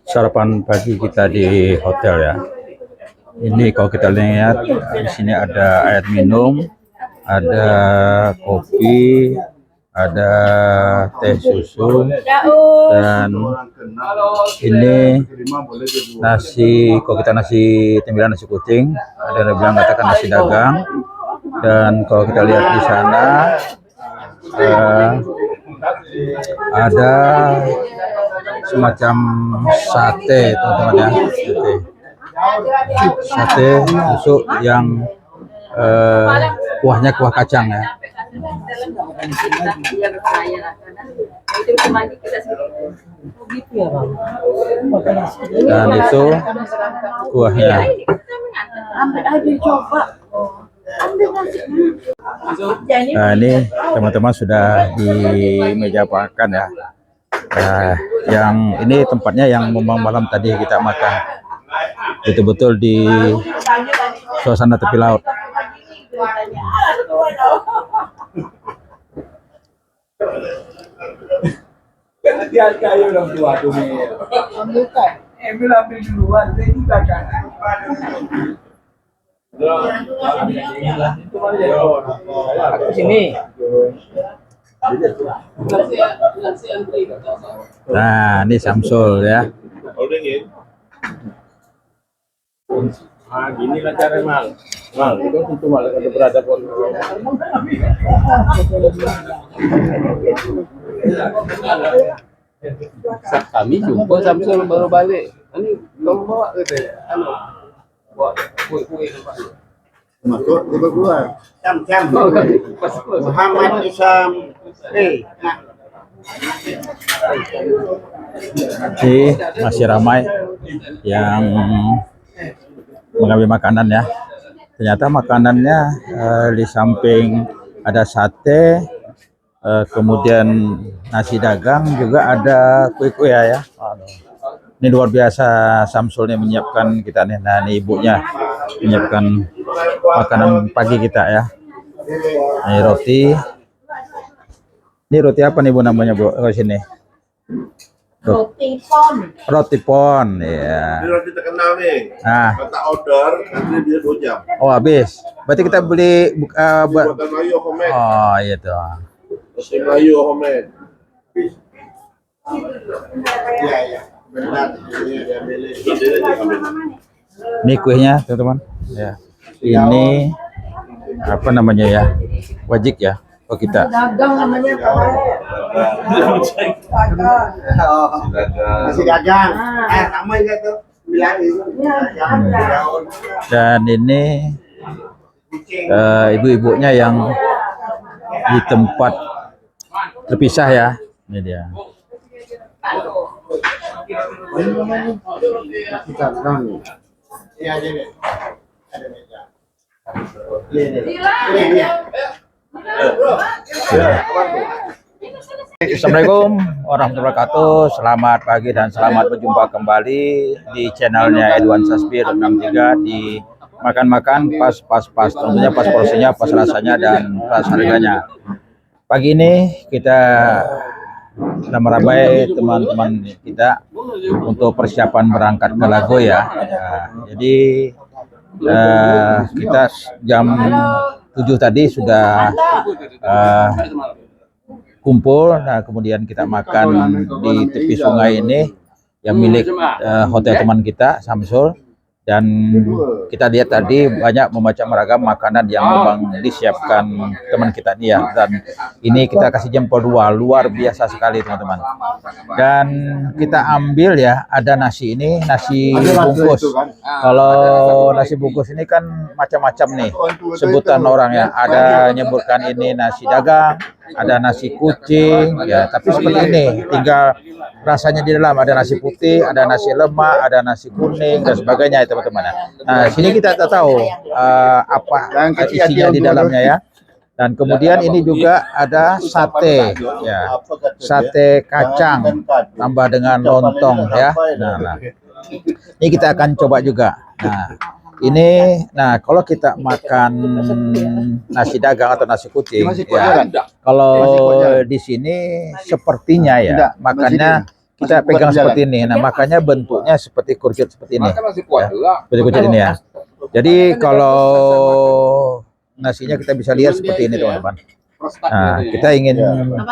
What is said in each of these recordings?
Sarapan pagi kita di hotel ya. Ini kalau kita lihat di sini ada air minum, ada kopi, ada teh susu, dan ini nasi. Kalau kita nasi tembilan nasi kucing, ada yang bilang katakan nasi dagang. Dan kalau kita lihat di sana ada semacam sate, teman-teman ya. Sate tusuk yang kuahnya kuah kacang ya. Dan itu kuahnya. Nah, ini teman-teman sudah di meja makan ya. Nah, yang ini tempatnya yang memang malam tadi kita makan, betul-betul di suasana tepi laut. Ambil duluan, ini kakak. Aku sini. Nah, ini Samsul ya. Ah, gini lah cara mal. Mal, itu tentu mal kalau berada pun. Kami jumpa Samsul baru balik. Ini belum bawa ke deh. Anu. Bawa kue-kue nampak. Masuk tiba keluar. Cam. Muhammad Isam. Masih ramai yang mengambil makanan ya. Ternyata makanannya di samping ada sate, kemudian nasi dagang, juga ada kue-kue ya. Ini luar biasa Samsul nih menyiapkan kita nih. Nah, ini ibunya menyiapkan makanan pagi kita ya. Ini roti. Ini roti apa nih Bu namanya Bu? Ke sini. Roti pon. Roti pon ya. Ini roti terkenal nih. Nah, Kata order, nanti dia 2 jam. oh habis. Berarti kita beli Buatan Melayu homemade. oh iya tuh. Roti Melayu homemade. Iya. Benar. Ini dia milih. Ini kuenya teman-teman. Ya. Ini apa namanya ya? Wajik ya. Oh kita. Dagang namanya Masih dagang. Sama juga tuh. Dan ini ibu-ibunya yang di tempat terpisah ya. Ini dia. Iya, jadi. Ada meja. Assalamualaikum warahmatullahi wabarakatuh. Selamat pagi dan selamat berjumpa kembali di channelnya Edwan Sasbir 63 di makan-makan pas. Tentunya pas porsinya, pas rasanya, dan pas harganya. Pagi ini kita meramai teman-teman kita untuk persiapan berangkat ke Lago ya. Jadi kita jam 7 tadi sudah kumpul. Nah, kemudian kita makan di tepi sungai ini yang milik hotel teman kita Samsul. Dan kita lihat tadi banyak macam ragam makanan yang memang disiapkan teman kita ini ya. Dan ini kita kasih jempol 2, luar biasa sekali teman-teman. Dan kita ambil ya, ada nasi ini, nasi bungkus. Kalau nasi bungkus ini kan macam-macam nih sebutan orang ya. Ada nyebutkan ini nasi dagang, ada nasi kucing ya. Tapi seperti ini, tinggal rasanya di dalam ada nasi putih, ada nasi lemak, ada nasi kuning dan sebagainya ya teman-teman. Nah, sini kita tak tahu apa isinya di dalamnya ya. Dan kemudian ini juga ada sate ya, sate kacang tambah dengan lontong ya. Nah, ini kita akan coba juga. Nah, ini, nah kalau kita makan nasi dagang atau nasi kucing, ya, kalau di sini sepertinya ya makannya kita Masih kuat pegang berjalan. seperti ini. Nah, makanya bentuknya seperti kurcut seperti ini. Makan masih kuat Ya, juga. seperti kurcut ini ya. Jadi kalau nasinya kita bisa lihat seperti ini teman-teman. Nah, kita ingin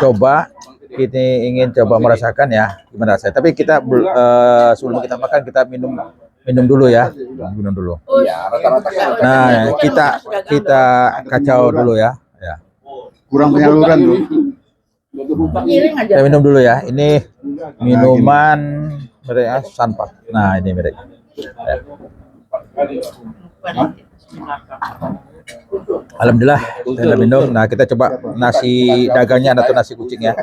coba, ini ingin coba merasakan ya gimana rasanya. Tapi kita sebelum kita makan kita minum dulu ya, minum dulu. Iya, rata-rata kan. Nah, kita kacau dulu ya. Ya. Kurang penyaluran tuh. Giling aja. Kita minum dulu ya. Ini minuman mereka Sanpak. Nah, ini mereka. Ya. Alhamdulillah, kita minum. Nah, kita coba nasi dagangnya atau nasi kucingnya.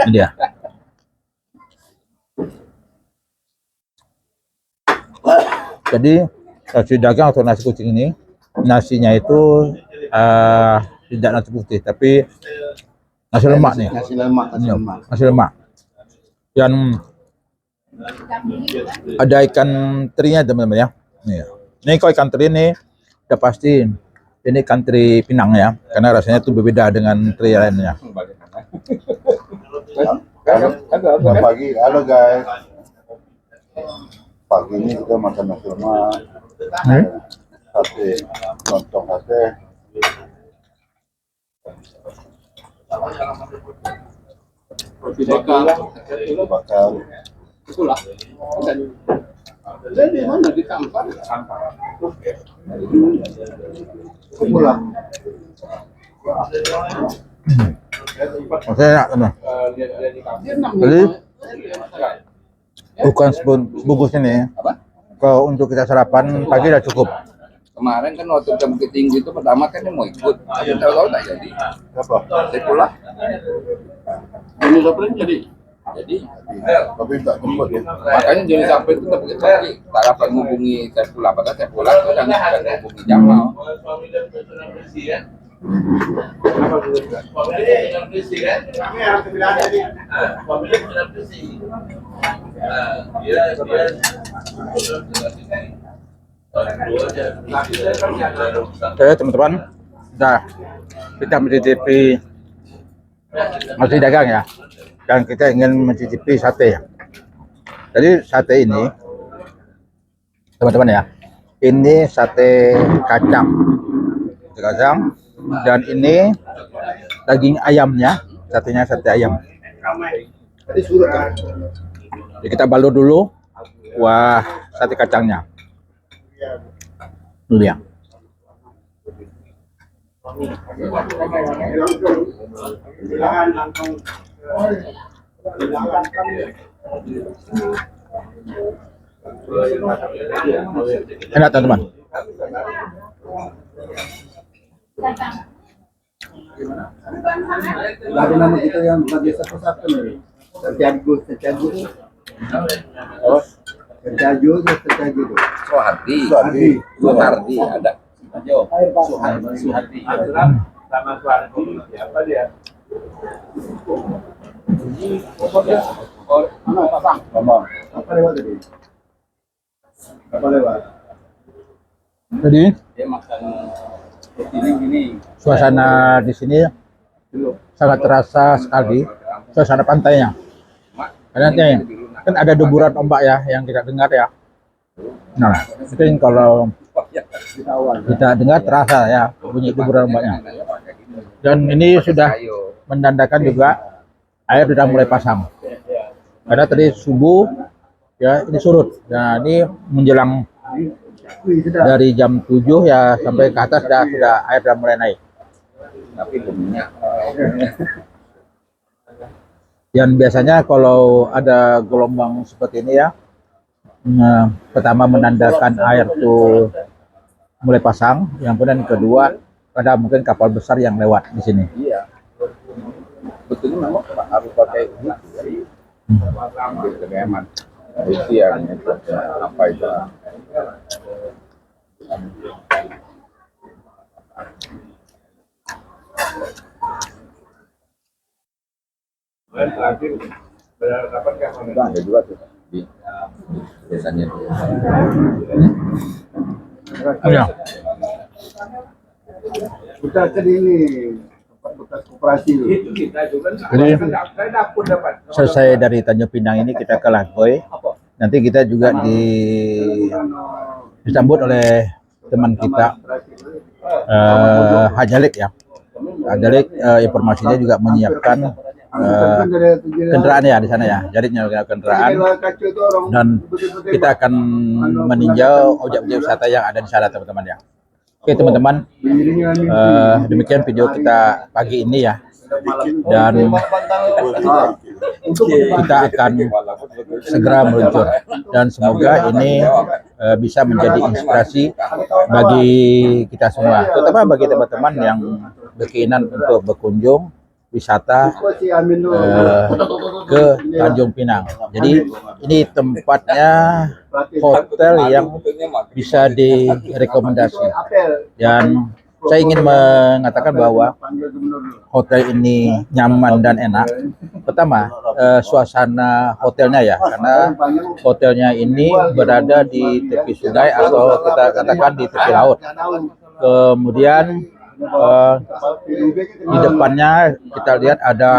Ini dia. Jadi nasi dagang atau nasi kucing ini, nasinya itu tidak nasi putih, tapi nasi lemak nih. Nasi lemak, nasi lemak. Nasi lemak. Dan ada ikan terinya teman-teman ya. Nih. Ini kalau ikan teri ini udah pasti ini ikan teri Pinang ya, karena rasanya itu berbeda dengan teri lainnya. Selamat pagi, halo guys. Pagi ini kita makan nasi lemak, sate, lontong sate. Roti bakar. Bakar. Itulah. Jadi mana di Kampar? Pulang. Oke, enak teman. Jadi bukan bungkus ini. Kalau untuk kita sarapan pagi udah cukup. Kemarin kan waktu ke Bukit Tinggi itu pertama kan dia mau ikut, tapi tahu-tahu nggak jadi. Apa? Saya pulang. Ini Sapri jadi. Tapi tak jemput ya. Makanya Joni Sapri itu tapi tak dapat menghubungi saya pulang, padahal saya pulang itu kan menghubungi Jamal. Oke teman-teman, nah kita mencicipi nasi dagang ya, dan kita ingin mencicipi sate ya. Jadi sate ini teman-teman ya, ini sate kacang, dan ini daging ayamnya, satenya sate ayam. Tadi surut kan? Jadi kita balur dulu, wah sate kacangnya. Dulu ya. Enak teman-teman. Ada nama kita yang bagi satu-satu nih. Terjago. Oh, terjago. Soehardi, Soehardi ada. Soehardi. Sama Suhardi, siapa dia? Apa lewat tadi? Apa lewat? Jadi Dia makan gini. suasana di sini sangat terasa sekali, suasana pantainya. Karena nanti kan ada deburan ombak ya yang kita dengar ya. Nah, mungkin kalau kita dengar terasa ya bunyi deburan ombaknya. Dan ini sudah menandakan juga air sudah mulai pasang. Karena tadi subuh ya ini surut. Nah, ini menjelang dari jam 7 ya sampai ke atas sudah air sudah mulai naik. Tapi minyak. Dan biasanya kalau ada gelombang seperti ini ya, pertama menandakan air tuh mulai pasang, yang kemudian kedua ada mungkin kapal besar yang lewat di sini. Iya. Betulnya memang harus pakai ini. Lebih aman. Itu yang apa itu? Ada juga tuh di biasanya. Iya. Kita ke ini bekas koperasi itu. Itu kita juga. Jadi, Saya dapur dapat. selesai dari Tanjung Pinang ini kita ke Lagoy. Nanti kita juga disambut oleh teman kita Hajalik ya. Hajalik informasinya juga menyiapkan kendaraan ya di sana ya. Jadi kendaraan dan kita akan meninjau objek-objek wisata yang ada di sana teman-teman ya. Oke teman-teman, demikian video kita pagi ini ya. Dan kita akan segera meluncur dan semoga ini bisa menjadi inspirasi bagi kita semua, terutama bagi teman-teman yang berkeinginan untuk berkunjung wisata ke Tanjung Pinang. Jadi ini tempatnya hotel yang bisa direkomendasi dan saya ingin mengatakan bahwa hotel ini nyaman dan enak. Pertama, suasana hotelnya ya, karena hotelnya ini berada di tepi sungai atau kita katakan di tepi laut. Kemudian di depannya kita lihat ada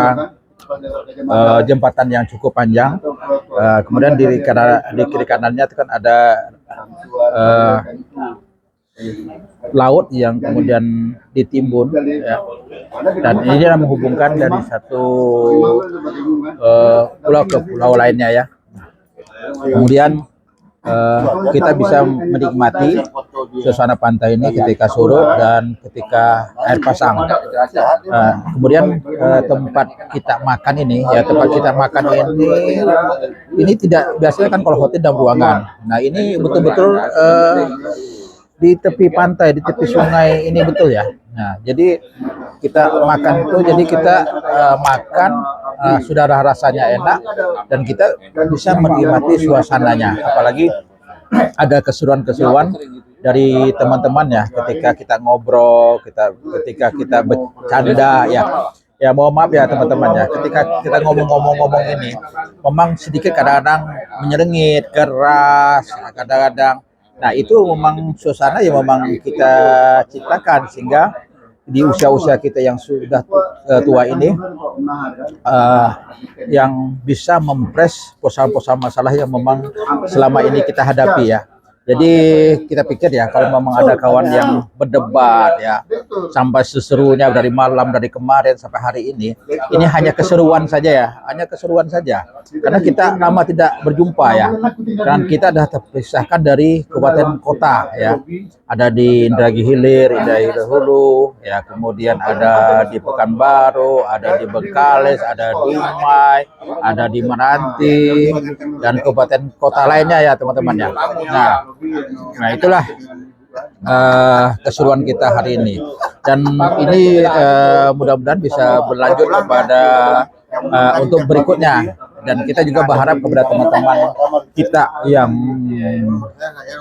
jembatan yang cukup panjang. Kemudian di kiri kanannya itu kan ada laut yang kemudian ditimbun ya. Dan ini menghubungkan dari satu pulau ke pulau lainnya ya. Kemudian kita bisa menikmati suasana pantai ini ketika surut dan ketika air pasang. Kemudian tempat kita makan ini ya, tempat kita makan ini tidak biasanya kan kalau hotel dalam ruangan. Nah ini betul-betul di tepi pantai, di tepi sungai ini betul ya. Nah, jadi kita makan itu, jadi kita makan sudah rasanya enak dan kita bisa menikmati suasananya. Apalagi ada keseruan-keseruan dari teman-teman ya, ketika kita ngobrol, ketika kita bercanda ya. Ya mohon maaf ya teman-teman ya, ketika kita ngomong-ngomong ini, memang sedikit kadang-kadang menyerengit, keras, kadang-kadang. Nah itu memang suasana yang memang kita ciptakan sehingga di usia-usia kita yang sudah tua ini yang bisa mempres persoalan-persoalan masalah yang memang selama ini kita hadapi ya. Jadi kita pikir ya kalau memang ada kawan yang berdebat ya sampai seserunya dari malam dari kemarin sampai hari ini hanya keseruan saja ya, hanya keseruan saja. Karena kita lama tidak berjumpa ya. Dan kita sudah terpisahkan dari kabupaten kota ya. Ada di Indragi Hilir, Indragi Hulu, ya kemudian ada di Pekanbaru, ada di Bengkalis, ada di Dumai, ada di Meranti dan kabupaten kota lainnya ya teman-teman ya. Nah itulah keseruan kita hari ini dan ini mudah-mudahan bisa berlanjut kepada untuk berikutnya dan kita juga berharap kepada teman-teman kita yang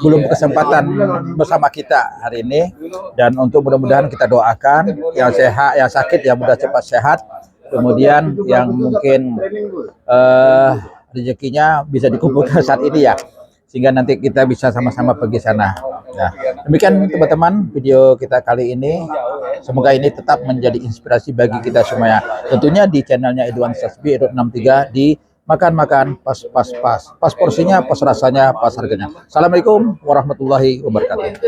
belum kesempatan bersama kita hari ini dan untuk mudah-mudahan kita doakan yang sehat, yang sakit yang mudah cepat sehat, kemudian yang mungkin rezekinya bisa dikumpulkan saat ini ya, sehingga nanti kita bisa sama-sama pergi sana. Nah, demikian teman-teman video kita kali ini. Semoga ini tetap menjadi inspirasi bagi kita semuanya. Tentunya di channelnya Edwan Sasbi, Edwan 63 di makan-makan pas porsinya, pas rasanya, pas harganya. Assalamualaikum warahmatullahi wabarakatuh.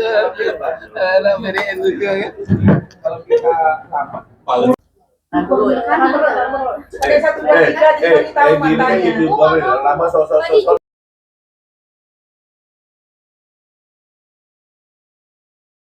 Ada satu dua tiga di lama